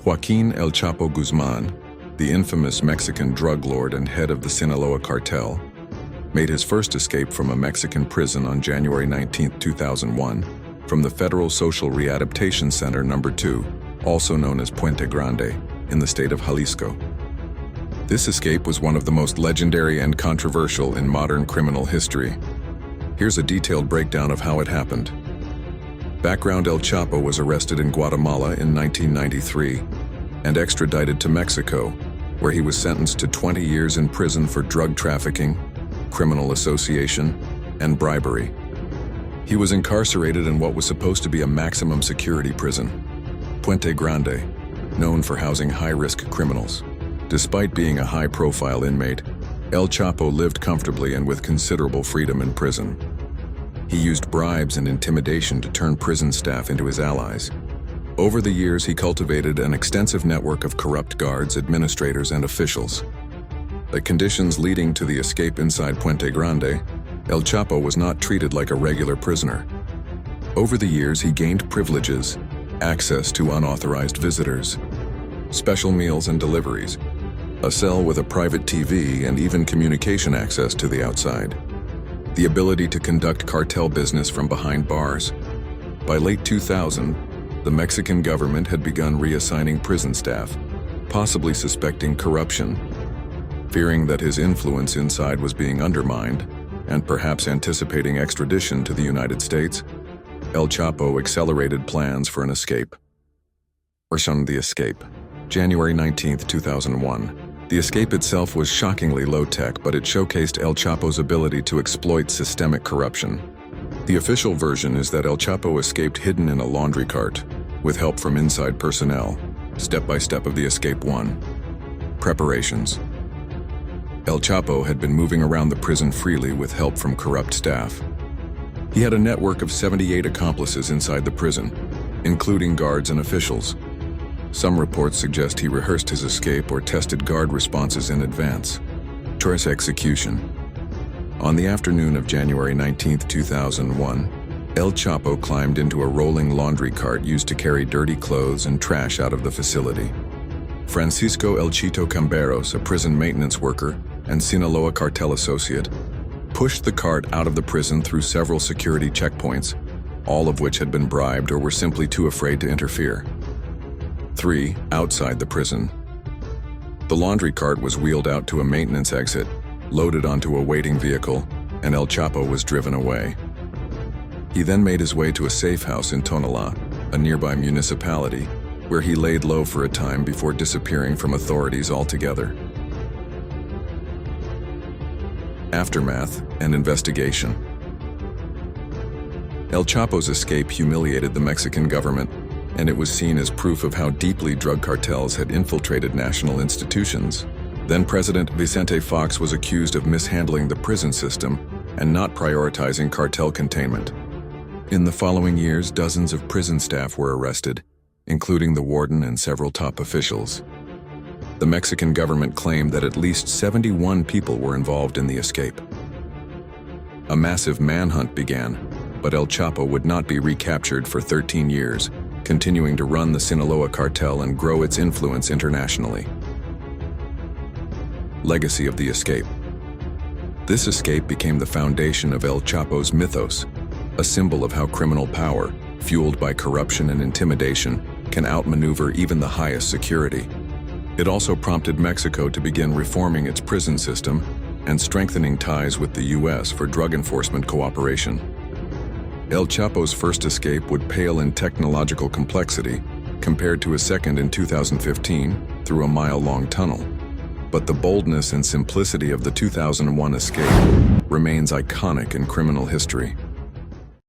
Joaquin El Chapo Guzman, the infamous Mexican drug lord and head of the Sinaloa cartel, made his first escape from a Mexican prison on January 19, 2001, from the Federal Social Rehabilitation Center No. 2, also known as Puente Grande, in the state of Jalisco. This escape was one of the most legendary and controversial in modern criminal history. Here's a detailed breakdown of how it happened. Background: El Chapo was arrested in Guatemala in 1993 and extradited to Mexico, where he was sentenced to 20 years in prison for drug trafficking, criminal association, and bribery. He was incarcerated in what was supposed to be a maximum security prison, Puente Grande, known for housing high-risk criminals. Despite being a high-profile inmate, El Chapo lived comfortably and with considerable freedom in prison. He used bribes and intimidation to turn prison staff into his allies. Over the years, he cultivated an extensive network of corrupt guards, administrators, and officials. The conditions leading to the escape inside Puente Grande, El Chapo was not treated like a regular prisoner. Over the years, he gained privileges, access to unauthorized visitors, special meals and deliveries, a cell with a private TV, and even communication access to the outside. The ability to conduct cartel business from behind bars. By late 2000, the Mexican government had begun reassigning prison staff, possibly suspecting corruption. Fearing that his influence inside was being undermined, and perhaps anticipating extradition to the United States, El Chapo accelerated plans for an escape. The escape. January 19, 2001. The escape itself was shockingly low-tech, but it showcased El Chapo's ability to exploit systemic corruption. The official version is that El Chapo escaped hidden in a laundry cart, with help from inside personnel. Step-by-step of the escape 1. Preparations. El Chapo had been moving around the prison freely with help from corrupt staff. He had a network of 78 accomplices inside the prison, including guards and officials. Some reports suggest he rehearsed his escape or tested guard responses in advance. Choice execution. On the afternoon of January 19, 2001, El Chapo climbed into a rolling laundry cart used to carry dirty clothes and trash out of the facility. Francisco El Chito Camberos, a prison maintenance worker and Sinaloa cartel associate, pushed the cart out of the prison through several security checkpoints, all of which had been bribed or were simply too afraid to interfere. 3. Outside the prison. The laundry cart was wheeled out to a maintenance exit, loaded onto a waiting vehicle, and El Chapo was driven away. He then made his way to a safe house in Tonalá, a nearby municipality, where he laid low for a time before disappearing from authorities altogether. Aftermath and investigation. El Chapo's escape humiliated the Mexican government, and it was seen as proof of how deeply drug cartels had infiltrated national institutions. Then President Vicente Fox was accused of mishandling the prison system and not prioritizing cartel containment. In the following years, dozens of prison staff were arrested, including the warden and several top officials. The Mexican government claimed that at least 71 people were involved in the escape. A massive manhunt began, but El Chapo would not be recaptured for 13 years, continuing to run the Sinaloa cartel and grow its influence internationally. Legacy of the escape. This escape became the foundation of El Chapo's mythos, a symbol of how criminal power, fueled by corruption and intimidation, can outmaneuver even the highest security. It also prompted Mexico to begin reforming its prison system and strengthening ties with the U.S. for drug enforcement cooperation. El Chapo's first escape would pale in technological complexity compared to his second in 2015 through a mile-long tunnel. But the boldness and simplicity of the 2001 escape remains iconic in criminal history.